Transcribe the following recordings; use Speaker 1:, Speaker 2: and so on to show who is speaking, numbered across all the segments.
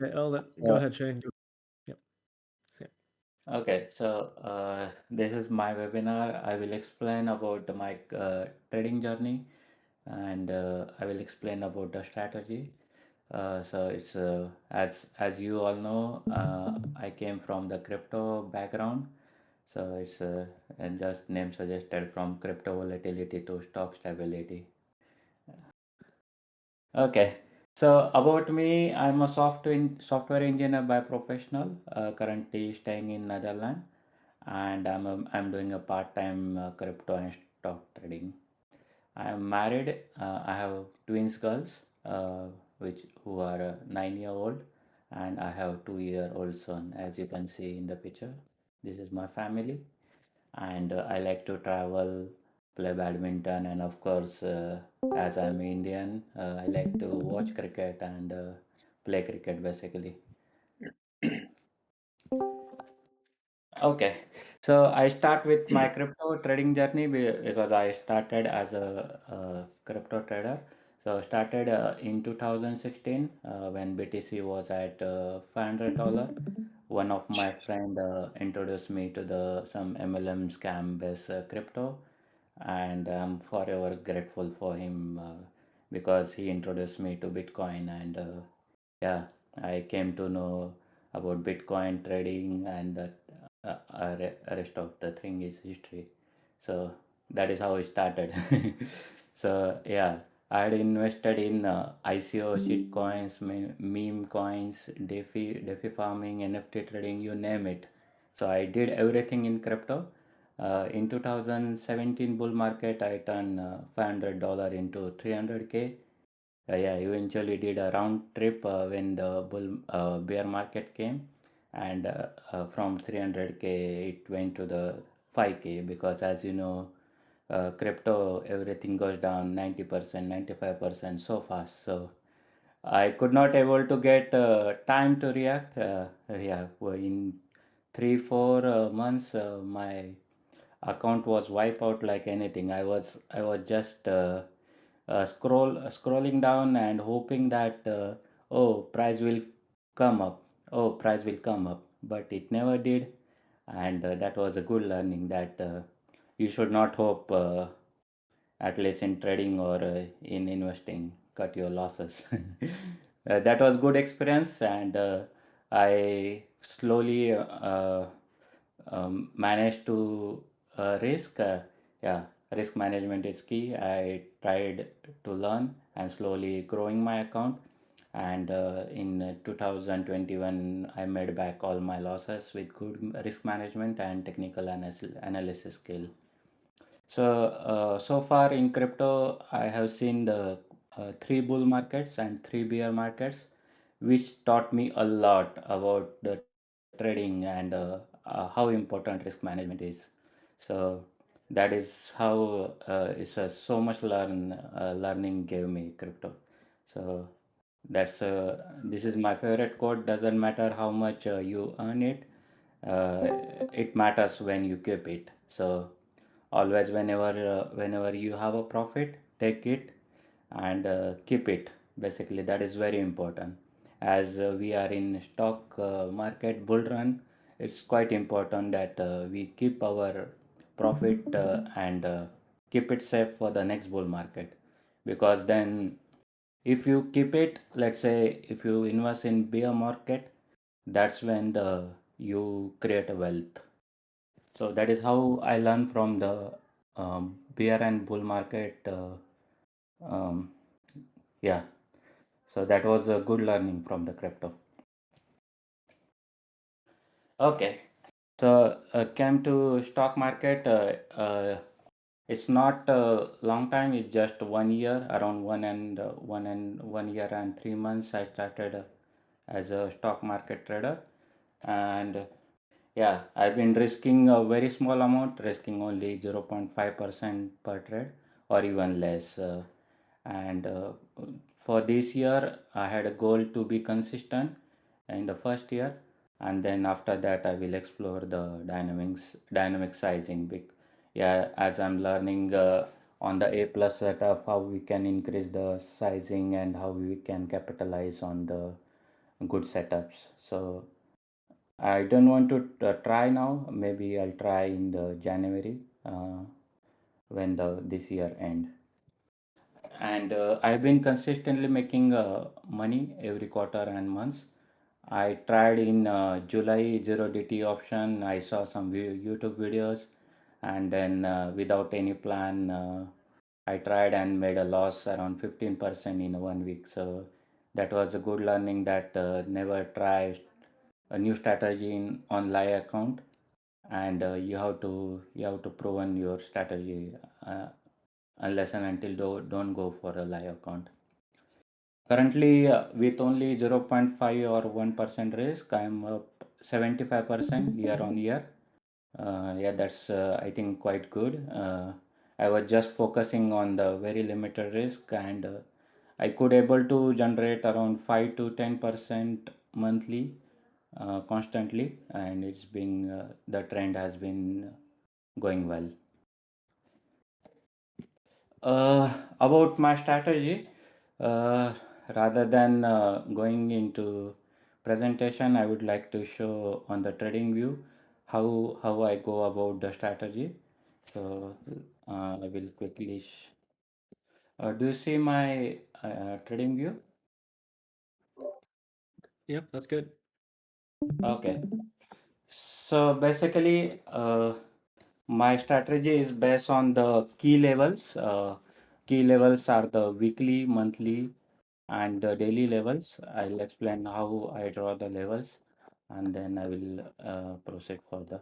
Speaker 1: Okay, go
Speaker 2: So,
Speaker 1: ahead, Shane. Yep. See
Speaker 2: okay, so this is my webinar. I will explain about my trading journey, and I will explain about the strategy. So it's as you all know, I came from the crypto background. So it's and just name suggested from crypto volatility to stock stability. Okay. So about me, I'm a software engineer by professional, currently staying in Netherlands, and I'm doing a part-time crypto and stock trading. I am married. I have twins girls, which who are 9 year old, and I have 2 year old son, as you can see in the picture. This is my family, and I like to travel, play badminton, and of course, as I'm Indian, I like to watch cricket and play cricket basically. Okay, so I start with my crypto trading journey because I started as a crypto trader. So started in 2016 when BTC was at $500. One of my friend introduced me to the some MLM scam based crypto, and I'm forever grateful for him because he introduced me to Bitcoin, and yeah, I came to know about Bitcoin trading, and that rest of the thing is history. So that is how it started. So yeah, I had invested in ICO, shit coins, meme coins, DeFi farming, NFT trading, you name it. So I did everything in crypto. In 2017 bull market, I turned $500 into 300K. Yeah, eventually did a round trip when the bear market came, and from 300K it went to the 5K, because as you know, crypto everything goes down 90%, 95% so fast. So I could not able to get time to react. Yeah, well, in 3 4 months, my account was wiped out like anything. I was just scrolling down and hoping that oh, price will come up, oh, price will come up, but it never did. And that was a good learning that you should not hope, at least in trading or in investing, cut your losses. That was good experience, and I slowly managed to risk. Yeah, risk management is key. I tried to learn and slowly growing my account. And in 2021, I made back all my losses with good risk management and technical analysis skill. So far in crypto, I have seen the three bull markets and three bear markets, which taught me a lot about the trading and how important risk management is. So that is how it's so much learning gave me crypto. So this is my favorite quote. Doesn't matter how much you earn it, it matters when you keep it. So always, whenever you have a profit, take it and keep it. Basically, that is very important. As we are in stock market bull run, it's quite important that we keep our profit and keep it safe for the next bull market. Because then, if you keep it, let's say if you invest in bear market, that's when the you create a wealth. So that is how I learned from the bear and bull market. Um, yeah, so that was a good learning from the crypto. Okay, so came to stock market. It's not a long time. It's just 1 year, around 1 year and 3 months. I started as a stock market trader, and yeah, I've been risking a very small amount, risking only 0.5% per trade or even less. And for this year, I had a goal to be consistent in the first year, and then after that, I will explore the dynamic sizing. Yeah, as I'm learning on the A plus setup, how we can increase the sizing and how we can capitalize on the good setups. So I don't want to try now. Maybe I'll try in the January when the this year end. And I've been consistently making money every quarter and months. I tried in July 0 DT option. I saw some YouTube videos, and then without any plan, I tried and made a loss around 15% in 1 week. So that was a good learning that never try a new strategy in on live account, and you have to proven your strategy uh, unless and until don't go for a live account. Currently, with only 0.5 or 1% risk, I'm up 75% year on year. Yeah, that's I think quite good. I was just focusing on the very limited risk, and I could able to generate around 5 to 10% monthly, constantly, and it's been the trend has been going well. About my strategy, uh, rather than going into presentation, I would like to show on the trading view how I go about the strategy. So I will quickly. Do you see my trading view?
Speaker 1: Yep, that's good.
Speaker 2: Okay. So basically, my strategy is based on the key levels. Key levels are the weekly, monthly, and the daily levels. I'll explain how I draw the levels, and then I will proceed further.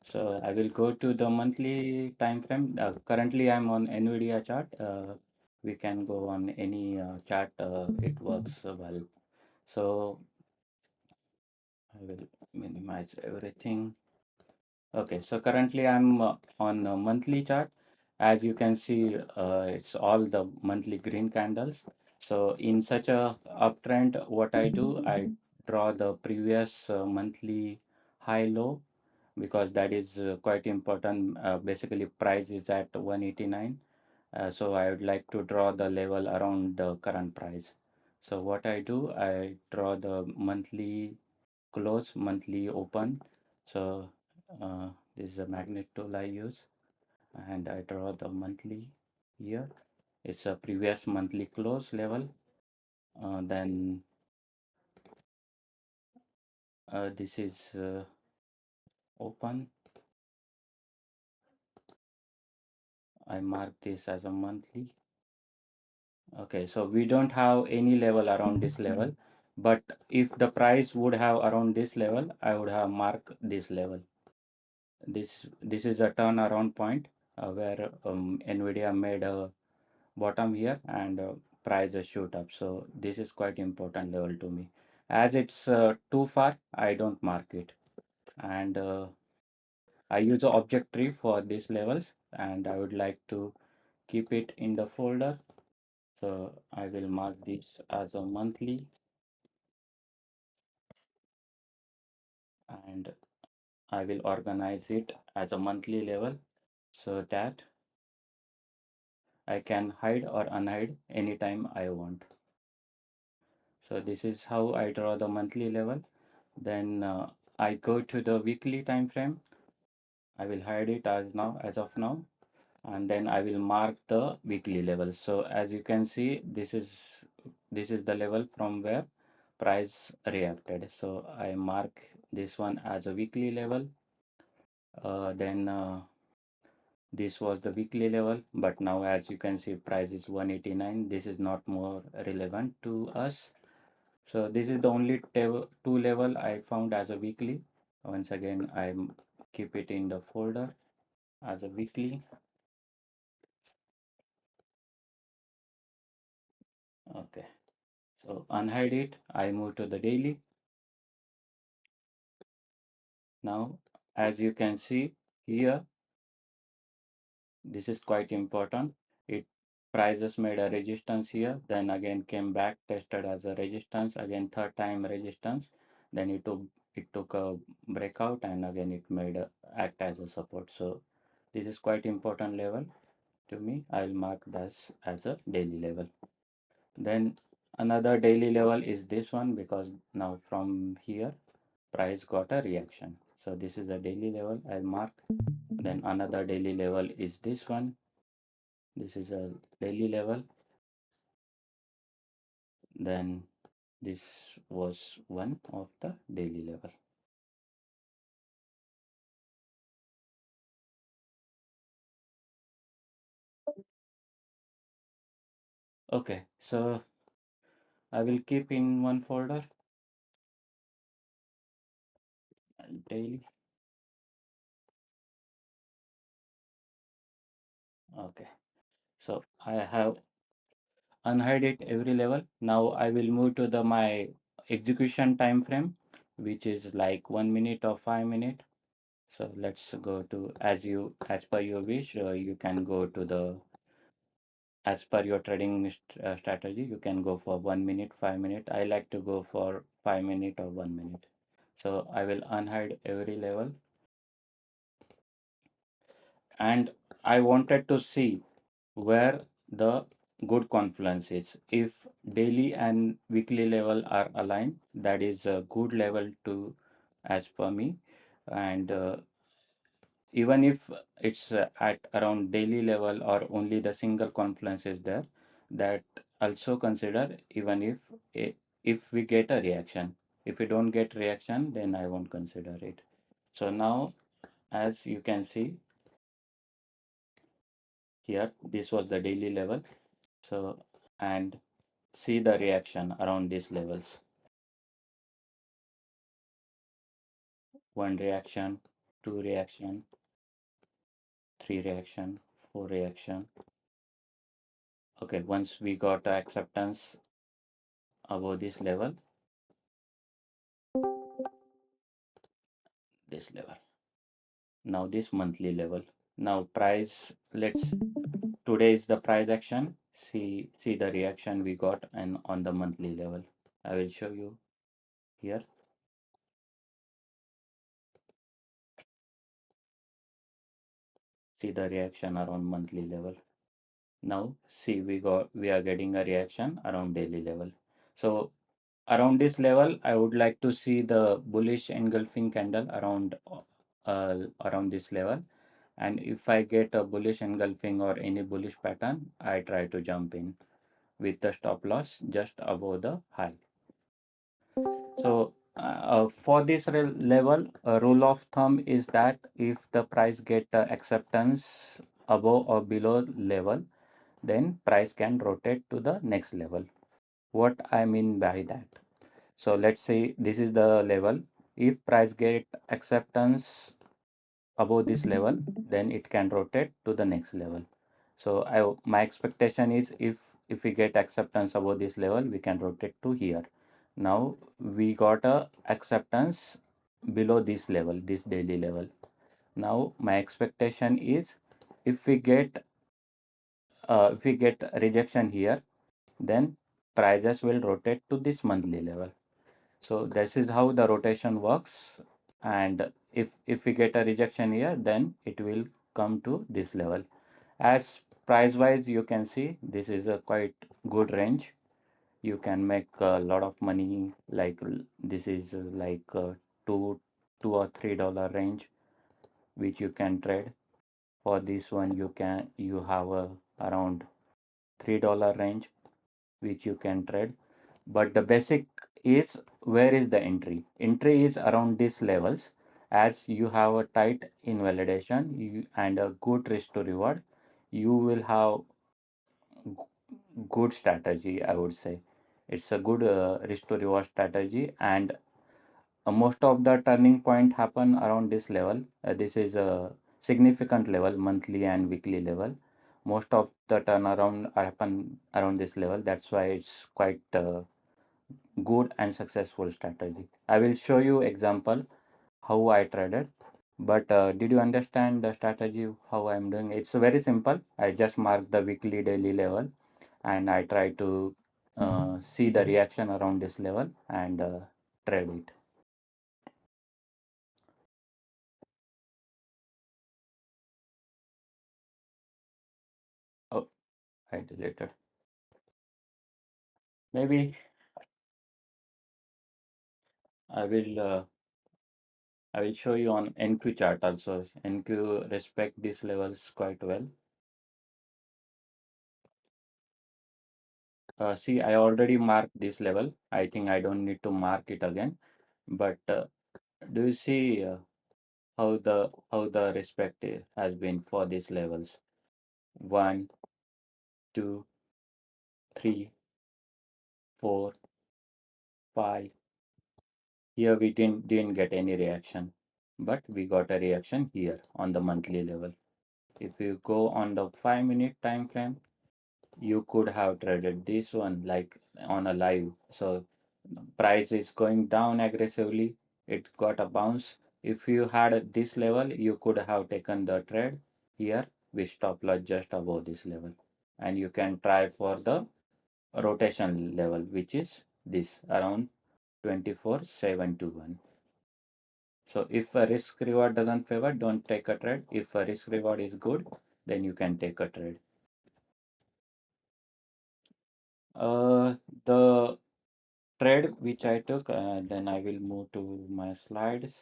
Speaker 2: So I will go to the monthly time frame. Currently, I'm on NVIDIA chart. We can go on any chart. It works well. So I will minimize everything. Okay, so currently I'm on a monthly chart. As you can see, it's all the monthly green candles. So in such a uptrend, what I do, I draw the previous monthly high low, because that is quite important. Basically, price is at 189. So I would like to draw the level around the current price. So what I do, I draw the monthly close, monthly open. So this is a magnet tool I use, and I draw the monthly here. It's a previous monthly close level. Then this is open. I mark this as a monthly. Okay, so we don't have any level around this level, but if the price would have around this level, I would have marked this level. This is a turnaround point where Nvidia made a bottom here, and prices shoot up. So this is quite important level to me. As it's too far, I don't mark it, and I use the object tree for these levels, and I would like to keep it in the folder. So I will mark this as a monthly, and I will organize it as a monthly level so that I can hide or unhide anytime I want. So this is how I draw the monthly level. Then I go to the weekly time frame. I will hide it as of now, and then I will mark the weekly level. So as you can see, this is the level from where price reacted. So I mark this one as a weekly level. Then this was the weekly level, but now as you can see, price is 189. This is not more relevant to us. So this is the only two level I found as a weekly. Once again, I keep it in the folder as a weekly. Okay, so unhide it. I move to the daily. Now, as you can see here, this is quite important. It prices made a resistance here, then again came back, tested as a resistance, again third time resistance, then it took a breakout, and again it made act as a support. So this is quite important level to me. I'll mark this as a daily level. Then Another daily level is this one, because now from here price got a reaction. So this is the daily level I'll mark. Then another daily level is this one. This is a daily level. Then this was one of the daily level. Okay, so I will keep in one folder daily. Okay, so I have unhide it every level. Now I will move to the my execution time frame, which is like 1 minute or 5 minutes. So let's go to, as per your wish, you can go to the, as per your trading strategy, you can go for 1 minute, 5 minute. I like to go for 5 minute or 1 minute. So I will unhide every level, and I wanted to see where the good confluence is. If daily and weekly level are aligned, that is a good level to, as per me. And even if it's at around daily level or only the single confluence is there, that also consider, even if we get a reaction. If we don't get reaction, then I won't consider it. So now, as you can see here, this was the daily level. So, and see the reaction around these levels. One reaction, two reaction, three reaction, four reaction. Okay, once we got acceptance above this level, now this monthly level. Now price, let's, today is the price action. See the reaction we got and on the monthly level. I will show you here. See the reaction around monthly level. Now see, we are getting a reaction around daily level. So around this level, I would like to see the bullish engulfing candle around this level. And if I get a bullish engulfing or any bullish pattern, I try to jump in with the stop loss just above the high. So for this level, a rule of thumb is that if the price get acceptance above or below level, then price can rotate to the next level. What I mean by that? So let's say this is the level. If price get acceptance above this level, then it can rotate to the next level. So my expectation is, if we get acceptance above this level, we can rotate to here. Now we got a acceptance below this level, this daily level. Now my expectation is, if we get rejection here, then prices will rotate to this monthly level. So this is how the rotation works. And if we get a rejection here, then it will come to this level. As price wise, you can see this is a quite good range. You can make a lot of money. Like this is like two $2 or $3 range, which you can trade. For this one, you have a around $3 range, which you can trade. But the basic is, where is the entry? Entry is around these levels. As you have a tight invalidation and a good risk to reward, you will have good strategy, I would say. It's a good risk to reward strategy. And most of the turning point happen around this level. This is a significant level, monthly and weekly level. Most of the turnaround happen around this level. That's why it's quite good and successful strategy. I will show you example how I traded. But did you understand the strategy how I'm doing? It's very simple. I just mark the weekly, daily level, and I try to see the reaction around this level and trade it. Oh, I deleted. Maybe I will I will show you on NQ chart also. NQ respect these levels quite well. See, I already marked this level. I think I don't need to mark it again. But do you see how the respect has been for these levels? One, two, three, four, five. Here we didn't get any reaction, but we got a reaction here on the monthly level. If you go on the 5 minute time frame, you could have traded this one like on a live. So price is going down aggressively. It got a bounce. If you had at this level, you could have taken the trade here with stop loss just above this level. And you can try for the rotation level, which is this around 24,721. So if a risk reward doesn't favor, don't take a trade. If a risk reward is good, then you can take a trade. Uh, the trade which I took, then I will move to my slides.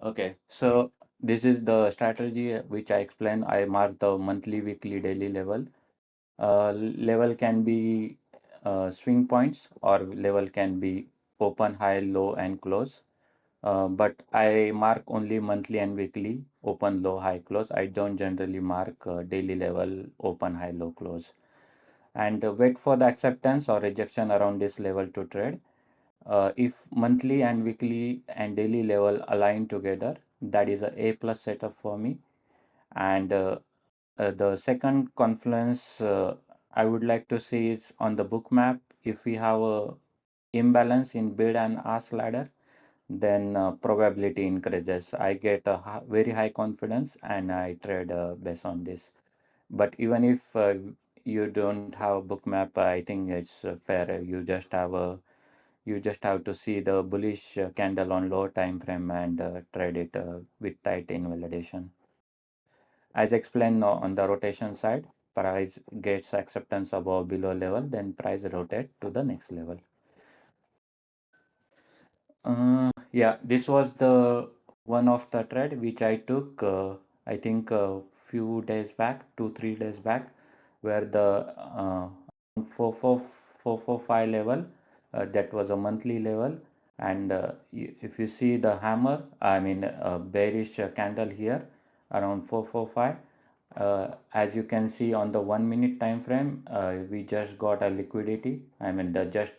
Speaker 2: Okay, so this is the strategy which I explained. I mark the monthly, weekly, daily level. Level can be swing points, or level can be open, high, low, and close. But I mark only monthly and weekly, open, low, high, close. I don't generally mark daily level, open, high, low, close. And wait for the acceptance or rejection around this level to trade. If monthly and weekly and daily level align together, that is a A plus setup for me. And the second confluence I would like to see is on the book map. If we have a imbalance in bid and ask ladder, then probability increases. I get a very high confidence and I trade based on this. But even if you don't have a book map, I think it's fair. You just have to see the bullish candle on low time frame and trade it with tight invalidation. As explained on the rotation side, price gets acceptance above below level, then price rotate to the next level. Yeah, this was the one of the trade which I took, I think a few days back, 2 3 days back, where the 445 level, that was a monthly level, and if you see the hammer, I mean a bearish candle here around 445. As you can see on the 1 minute time frame, we just got a liquidity. I mean, the just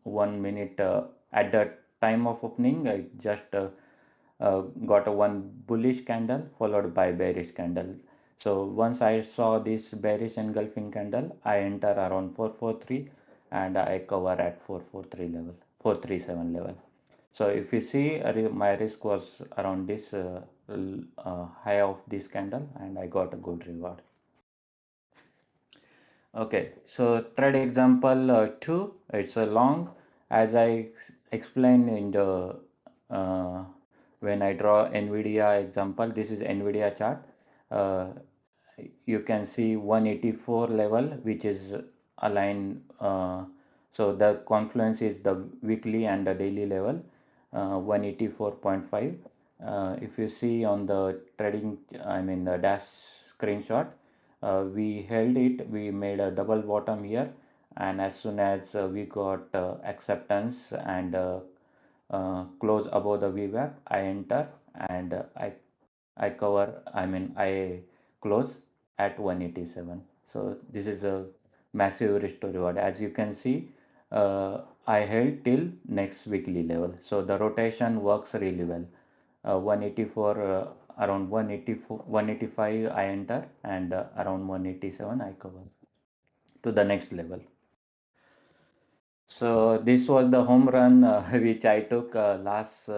Speaker 2: 1 minute at the time of opening, I just got a one bullish candle followed by bearish candle. So once I saw this bearish engulfing candle, I enter around 443 and I cover at 443 level, 437 level. So if you see, my risk was around this high of this candle and I got a good reward. Okay, so trade example 2, it's a long, as I explained in the uh, when I draw NVIDIA example, this is NVIDIA chart. Uh, you can see 184 level, which is aligned. So the confluence is the weekly and the daily level, 184.5. If you see on the trading, I mean the dash screenshot, we held it, we made a double bottom here, and as soon as we got acceptance and close above the VWAP, I enter and I cover, I mean I close at 187. So this is a massive risk to reward. As you can see, I held till next weekly level. So the rotation works really well. 184, around 184, 185 I enter, and around 187 I cover to the next level. So this was the home run which I took last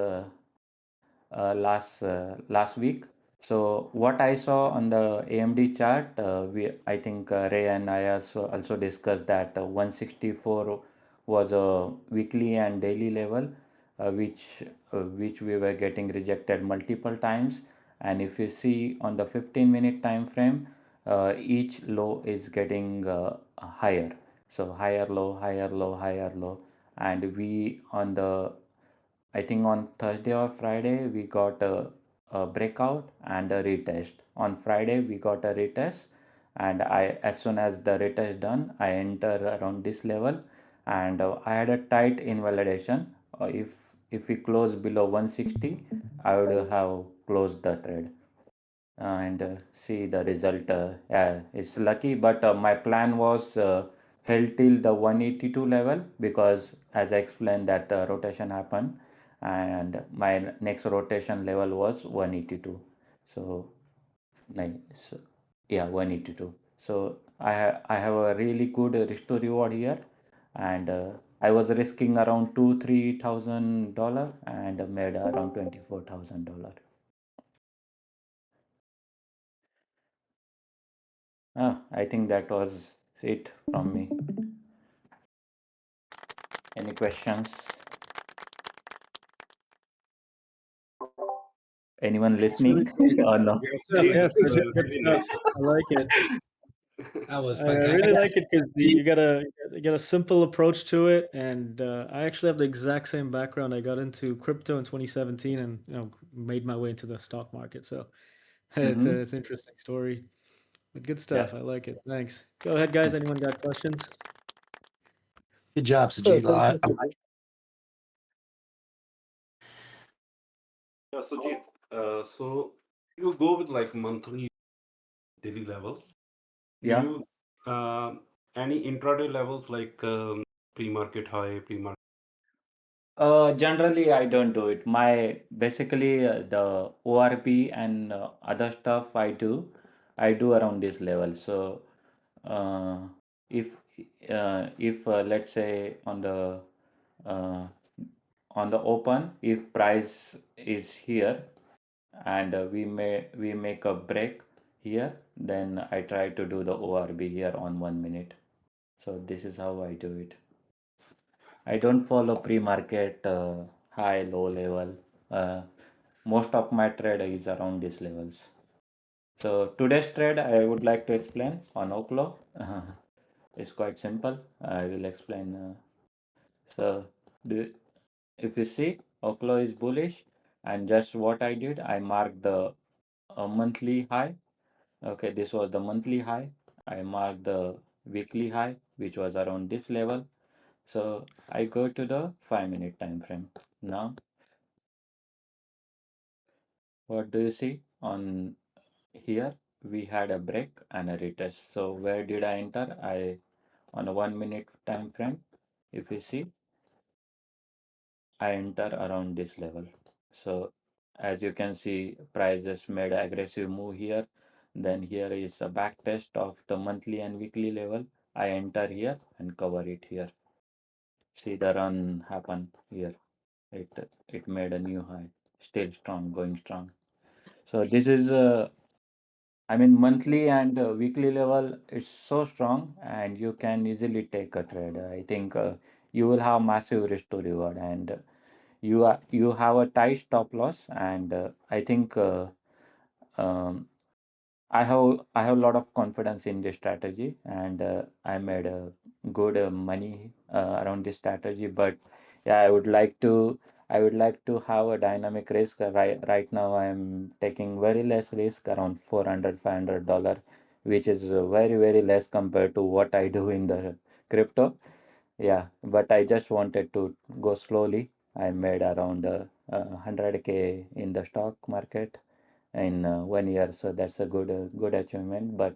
Speaker 2: week. So what I saw on the AMD chart, I think Ray and I also discussed that 164 was a weekly and daily level, which we were getting rejected multiple times. And if you see on the 15-minute time frame, each low is getting higher. So higher low, higher low, higher low, and we on the I think on Thursday or Friday we got a breakout and a retest. On Friday we got a retest, and I as soon as the retest done, I enter around this level, and I had a tight invalidation. If we close below 160, I would have closed the trade and see the result. Yeah, it's lucky, but my plan was held till the 182 level because, as I explained, that rotation happened, and my next rotation level was 182. So, nice. Yeah, 182. So I have a really good risk to reward here, and I was risking around $2-3,000 and made around $24,000. I think that was it from me. Any questions? Anyone
Speaker 1: It's really
Speaker 2: listening
Speaker 1: cool.
Speaker 2: or no?
Speaker 1: Good stuff.
Speaker 3: Sujit,
Speaker 1: Yeah, Sujit, good
Speaker 3: really
Speaker 1: stuff.
Speaker 3: nice.
Speaker 1: I like it.
Speaker 3: That was
Speaker 1: I
Speaker 3: fantastic.
Speaker 1: really like it because you got a simple approach to it, and I actually have the exact same background. I got into crypto in 2017, and made my way into the stock market. So
Speaker 2: Mm-hmm.
Speaker 1: it's an interesting story. But good
Speaker 2: Yeah.
Speaker 1: stuff. I like it. Thanks. Go ahead, guys. Anyone got questions?
Speaker 4: Good job,
Speaker 1: Oh,
Speaker 4: Sujit.
Speaker 1: thank you,
Speaker 4: I
Speaker 1: Sujit.
Speaker 3: Yeah, Sujit, so you go with like monthly, daily levels. Do
Speaker 2: Yeah.
Speaker 3: you any intraday levels like pre-market high, pre-market?
Speaker 2: Generally, I don't do it. My basically the ORP and other stuff I do around this level. So uh, if if let's say uh, on the open, if price is here and we make a break here, then I try to do the ORB here on 1 minute. So this is how I do it. I don't follow pre-market high low level. Most of my trade is around these levels. So today's trade I would like to explain on Oklo. It's quite simple. I will explain. So the, if you see, Oklo is bullish, and just what I did, I marked the monthly high. Okay, this was the monthly high. I marked the weekly high, which was around this level. So I go to the 5 minute time frame. Now, what do you see on here? We had a break and a retest. So where did I enter? I on a 1 minute time frame. If you see, I enter around this level. So as you can see, prices made aggressive move here. Then here is a back test of the monthly and weekly level. I enter here and cover it here. See the run happen here. It made a new high. Still strong, going strong. So this is I mean monthly and weekly level is so strong and you can easily take a trade. I think you will have massive risk to reward and you have a tight stop loss and I think um, I have a lot of confidence in this strategy and I made a good money around this strategy. But yeah, I would like to have a dynamic risk. Right now, I'm taking very less risk, around 400 $500, which is very less compared to what I do in the crypto. Yeah, but I just wanted to go slowly. I made around 100K in the stock market in 1 year, so that's a good achievement. But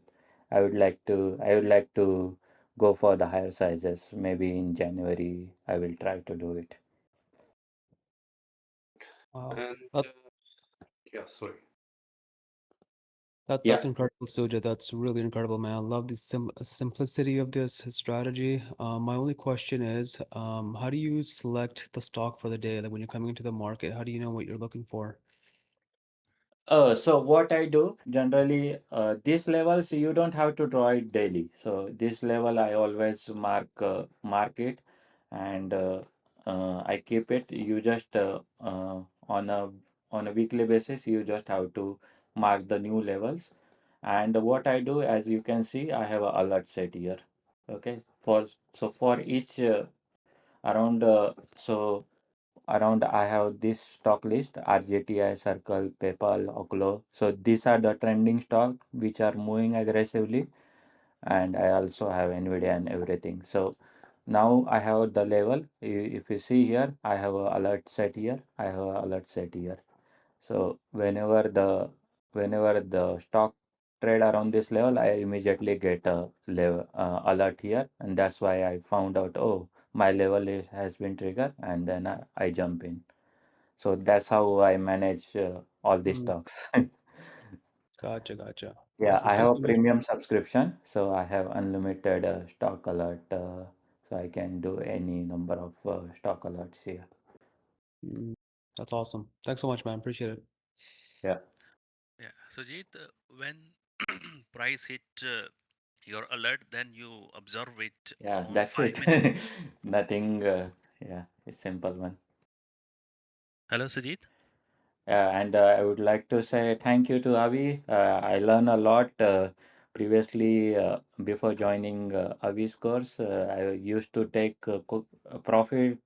Speaker 2: I would like to go for the higher sizes. Maybe in January I will try to do it.
Speaker 5: Wow.
Speaker 3: And
Speaker 5: That
Speaker 3: yeah, sorry.
Speaker 5: that's
Speaker 2: Yeah.
Speaker 5: incredible, Suja. That's really incredible, man. I love the simplicity of this strategy. My only question is, how do you select the stock for the day? Like when you're coming into the market, how do you know what you're looking for?
Speaker 2: So what I do generally, these levels you don't have to draw it daily. So this level I always mark it, and I keep it. You just on a weekly basis you just have to mark the new levels, And what I do, as you can see, I have a alert set here. Okay, for each around around I have this stock list: RJTI, Circle, PayPal, Oklo. So these are the trending stock which are moving aggressively, and I also have Nvidia and everything. So now I have the level. If you see here, I have a alert set here. I have a alert set here. So whenever the stock trade around this level, I immediately get a level alert here, and that's why I found out, oh, my level has been triggered, and then I jump in. So that's how I manage all these
Speaker 5: Mm,
Speaker 2: stocks.
Speaker 5: gotcha, gotcha.
Speaker 2: Yeah,
Speaker 5: Awesome.
Speaker 2: I have
Speaker 5: Thanks
Speaker 2: a
Speaker 5: so much.
Speaker 2: premium subscription, so I have unlimited stock alert, so I can do any number of stock alerts here.
Speaker 5: Mm, that's awesome. Thanks so much, man. Appreciate it.
Speaker 2: Yeah,
Speaker 6: Yeah, Sujit, when price hit your alert, then you observe it
Speaker 2: yeah,
Speaker 6: on
Speaker 2: that's
Speaker 6: five
Speaker 2: it.
Speaker 6: minute.
Speaker 2: Nothing, yeah, it's simple one.
Speaker 6: Hello, Sujit.
Speaker 2: And I would like to say thank you to Avi. I learned a lot previously before joining Avi's course. I used to take profit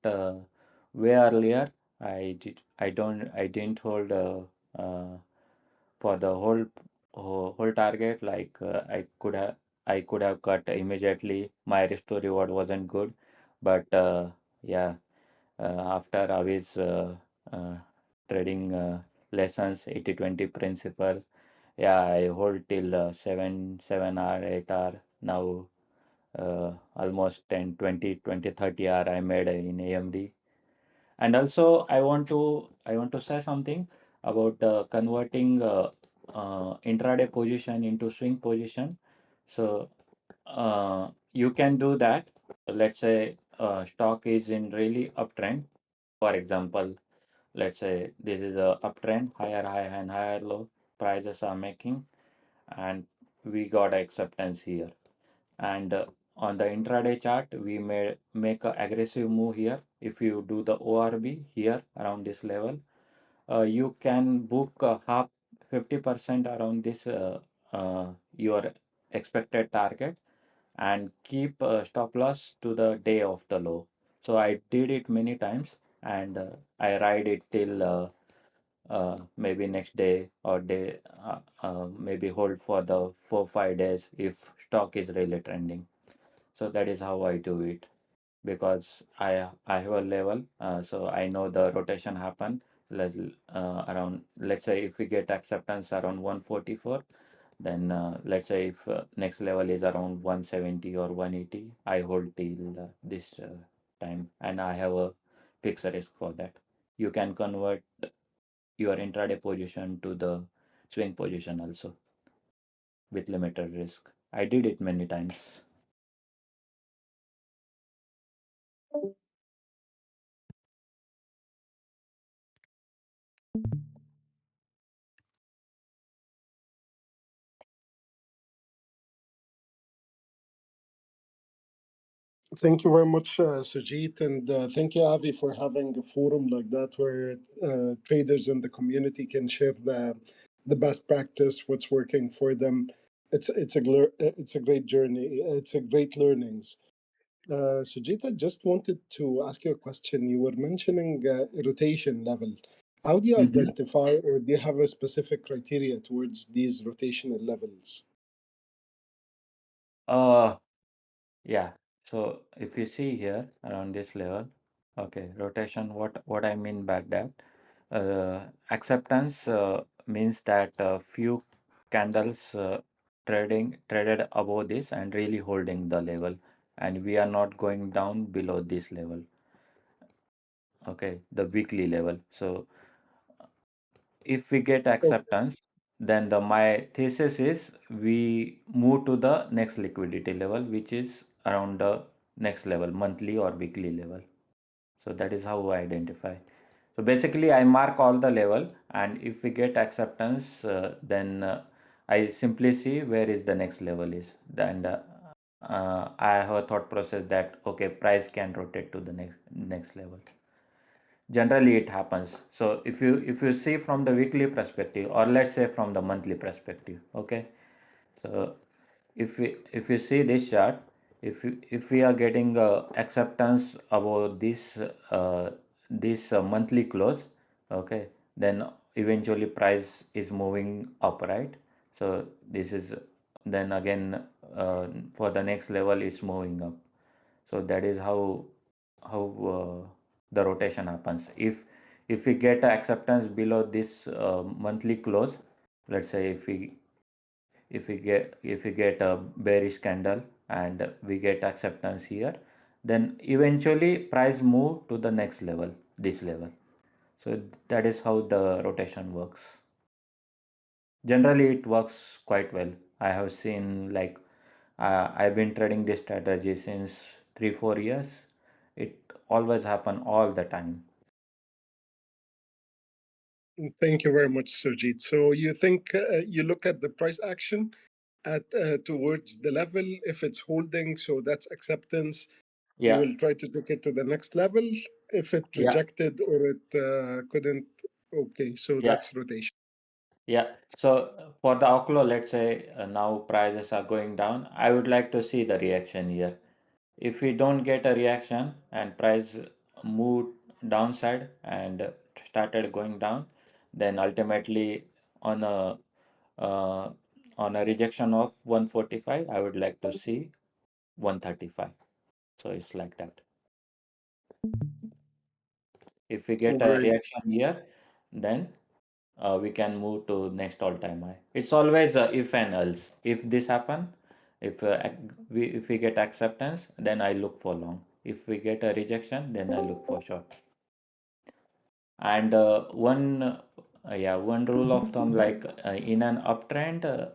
Speaker 2: way earlier. I didn't hold uh, for the whole target. Like I could have cut immediately. My risk to reward wasn't good, but yeah, after Avi's uh, trading lessons, 80-20 principle. Yeah, I hold till 7 hour, 8 hour. Now almost 10, 20, 20, 30 hour I made in AMD. And also I want to say something about converting intraday position into swing position. So you can do that. Let's say stock is in really uptrend. For example, let's say this is a uptrend, higher high and higher low prices are making, and we got acceptance here. And on the intraday chart, we may make an aggressive move here. If you do the ORB here around this level, you can book half 50% around this your expected target, and keep stop loss to the day of the low. So I did it many times, and I ride it till maybe next day, or maybe hold for the 4 5 days if stock is really trending. So that is how I do it, because I have a level, so I know the rotation happen. Let's around, let's say if we get acceptance around 144, then let's say if next level is around 170 or 180, I hold till this time, and I have a fixed risk for that. You can convert your intraday position to the swing position also with limited risk. I did it many times.
Speaker 4: Thank you very much, Sujit, and thank you, Avi, for having a forum like that where traders in the community can share the best practice, what's working for them. It's a great journey. It's a great learnings. Sujit, I just wanted to ask you a question. You were mentioning rotation level. How do you
Speaker 2: Mhm.
Speaker 4: identify, or do you have a specific criteria towards these rotational levels?
Speaker 2: Uh, Yeah, so if you see here around this level, okay, rotation, what I mean by that, acceptance means that few candles traded above this and really holding the level, and we are not going down below this level, okay, the weekly level. So if we get acceptance, then the my thesis is we move to the next liquidity level, which is around the next level, monthly or weekly level. So that is how I identify. So basically, I mark all the level, and if we get acceptance, then I simply see where is the next level is. Then I have a thought process that okay, price can rotate to the next level. Generally it happens. So if you see from the weekly perspective, or let's say from the monthly perspective, okay, So if you see this chart, if we are getting acceptance about this monthly close, okay, then eventually price is moving up, right? So this is then again for the next level it's moving up. So that is how the rotation happens. If we get acceptance below this monthly close, let's say if we get a bearish candle and we get acceptance here, then eventually price move to the next level, this level. So that is how the rotation works. Generally it works quite well. I have seen, like, I've been trading this strategy since 3-4 years. It always happen all the time.
Speaker 4: Thank you very much, Sujit. So you think you look at the price action at towards the level. If it's holding, so that's acceptance. You
Speaker 2: Yeah,
Speaker 4: will try to take it to the next level. If it
Speaker 2: yeah,
Speaker 4: rejected or it couldn't, okay, so
Speaker 2: yeah.
Speaker 4: that's rotation.
Speaker 2: Yeah, so for the outflow, let's say now prices are going down. I would like to see the reaction here. If we don't get a reaction and price moved downside and started going down, then ultimately on a uh, on a rejection of 145, I would like to see 135. So it's like that. If we get a
Speaker 4: Great.
Speaker 2: reaction here, then we can move to next all-time high. It's always if and else. If this happen, if we get acceptance, then I look for long. If we get a rejection, then I look for short. And one rule of thumb, like in an uptrend,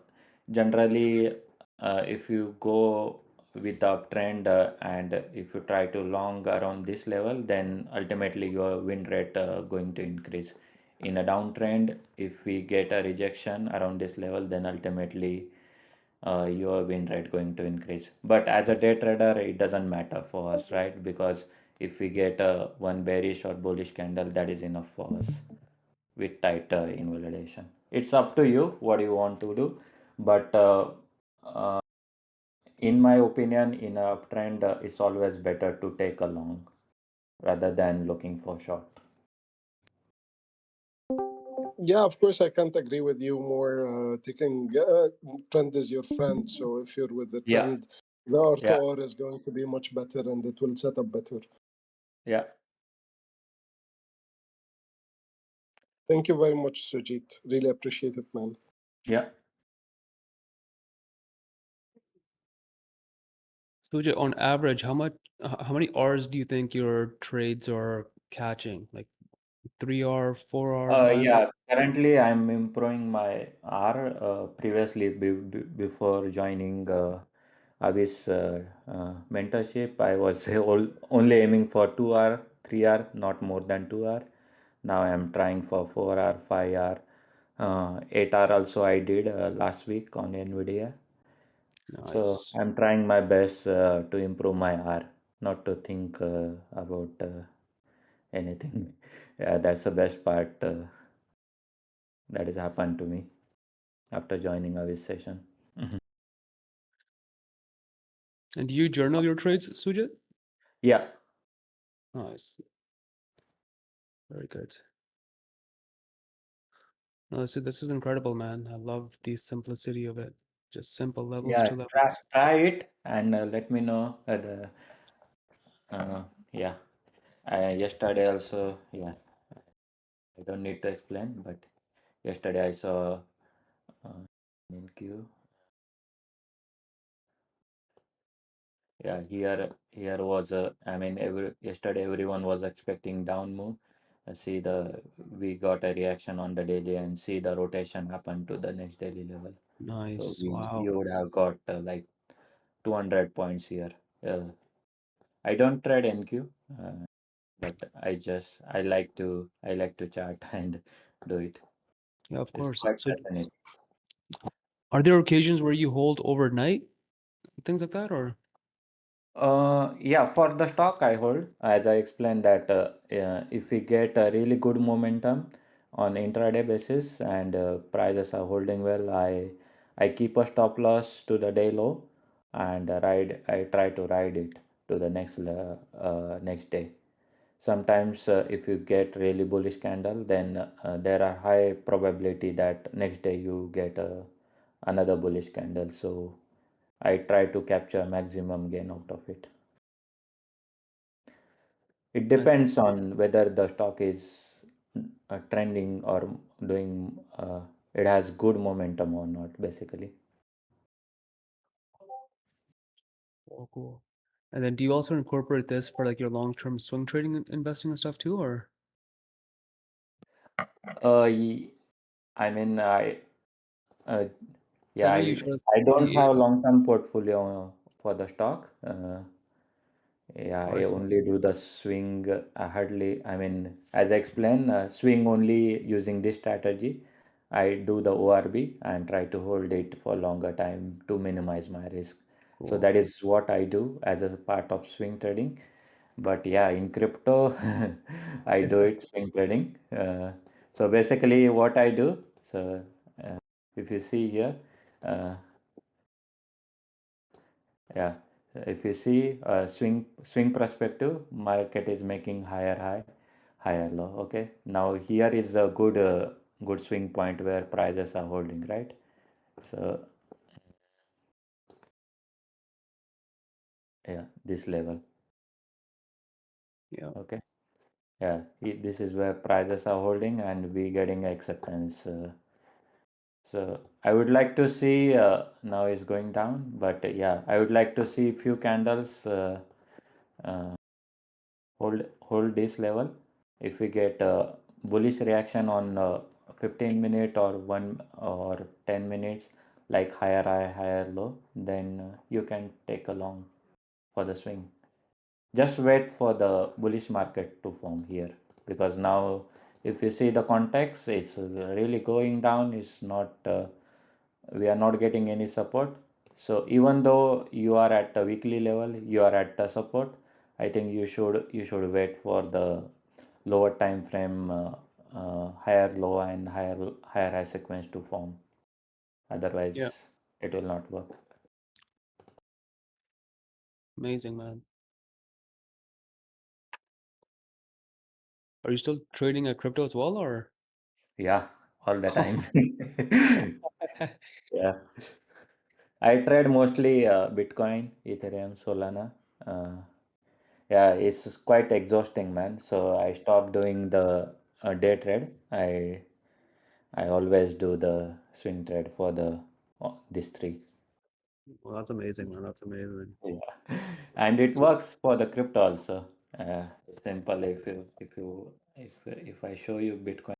Speaker 2: generally, if you go with the uptrend and if you try to long around this level, then ultimately your win rate going to increase. In a downtrend, if we get a rejection around this level, then ultimately your win rate going to increase. But as a day trader, it doesn't matter for us, right? Because if we get a one bearish or bullish candle, that is enough for us with tight invalidation. It's up to you what you want to do, but uh, in my opinion, in a uptrend, it's always better to take a long rather than looking for short.
Speaker 4: Yeah, of course, I can't agree with you more. Taking trend is your friend. So if you're with the
Speaker 2: Yeah,
Speaker 4: trend, the R to
Speaker 2: yeah,
Speaker 4: R is going to be much better and it will set up better.
Speaker 2: yeah,
Speaker 4: Thank you very much, Sujit. Really appreciate it, man.
Speaker 2: yeah.
Speaker 5: Sujit, on average, how many R's do you think your trades are catching? Like 3R, 4R, 5R?
Speaker 2: Yeah, currently I'm improving my R. Previously, before joining Avi's mentorship, I was only aiming for 2R, 3R, not more than 2R. Now I'm trying for 4R, 5R, 8R also I did last week on NVIDIA. So
Speaker 5: Nice.
Speaker 2: I'm trying my best to improve my R, not to think about anything. Yeah, that's the best part that has happened to me after joining Avi's session.
Speaker 5: And do you journal your trades, Sujit?
Speaker 2: Yeah,
Speaker 5: Nice. Very good. No, this is incredible, man. I love the simplicity of it. Just simple levels
Speaker 2: yeah.
Speaker 5: to
Speaker 2: Try
Speaker 5: levels.
Speaker 2: try it and let me know. Uh, yeah. Yesterday also, yeah. I don't need to explain, but yesterday I saw in queue. Yeah, here was I mean, yesterday everyone was expecting down move. See we got a reaction on the daily and see the rotation happen to the next daily level. So
Speaker 5: Nice.
Speaker 2: you
Speaker 5: Wow.
Speaker 2: would have got like 200 points here. Uh, I don't trade NQ, but I like to chart and do it.
Speaker 5: Yeah, of
Speaker 2: It's
Speaker 5: course.
Speaker 2: quite
Speaker 5: So
Speaker 2: fascinating.
Speaker 5: are there occasions where you hold overnight, things like that, or?
Speaker 2: Yeah, for the stock I hold, as I explained that if we get a really good momentum on intraday basis and prices are holding well, I keep a stop loss to the day low and ride. I try to ride it to the next day. Sometimes, if you get really bullish candle, then there are high probability that next day you get another bullish candle. So I try to capture maximum gain out of it. It
Speaker 5: Nice.
Speaker 2: depends on whether the stock is trending or doing. It has good momentum or not, basically.
Speaker 5: Oh, cool. And then do you also incorporate this for like your long-term swing trading and investing and stuff too, or?
Speaker 2: Ye- I mean, uh,
Speaker 5: 'Cause I
Speaker 2: yeah,
Speaker 5: know you showed us
Speaker 2: I don't
Speaker 5: the.
Speaker 2: have long-term portfolio for the stock. Yeah,
Speaker 5: Oh,
Speaker 2: I
Speaker 5: I see. I
Speaker 2: only
Speaker 5: see.
Speaker 2: do the swing. Hardly, I mean, as I explained, swing only using this strategy. I do the ORB and try to hold it for longer time to minimize my risk. So
Speaker 5: Cool.
Speaker 2: that is what I do as a part of swing trading. But yeah, in crypto, I do it swing trading. So basically, what I do, so uh, if you see here, uh, yeah, if you see swing perspective, market is making higher high, higher low. Okay, now here is a good swing point where prices are holding, right? So yeah, this level.
Speaker 5: Yeah.
Speaker 2: Okay, yeah, this is where prices are holding and we getting acceptance. So I would like to see now it's going down, but yeah, I would like to see few candles uh, hold this level. If we get a bullish reaction on 15 minute or 10 minutes, like higher high, higher low, then you can take a long for the swing. Just wait for the bullish market to form here because now if you see the context, it's really going down. It's not. We are not getting any support. So even though you are at the weekly level, you are at the support. I think you should wait for the lower time frame, higher low and higher high sequence to form.
Speaker 5: Yeah.
Speaker 2: Otherwise, it will not work.
Speaker 5: Amazing, man. Are you still trading crypto as well, or?
Speaker 2: Yeah, all the time. Yeah, I trade mostly Bitcoin, Ethereum, Solana. Uh, Yeah, it's quite exhausting, man. So I stopped doing the day trade. I always do the swing trade for the these three.
Speaker 5: Well, that's amazing, man. That's amazing.
Speaker 2: Yeah, and it
Speaker 5: So,
Speaker 2: works for the crypto also. Simple. If I show you Bitcoin.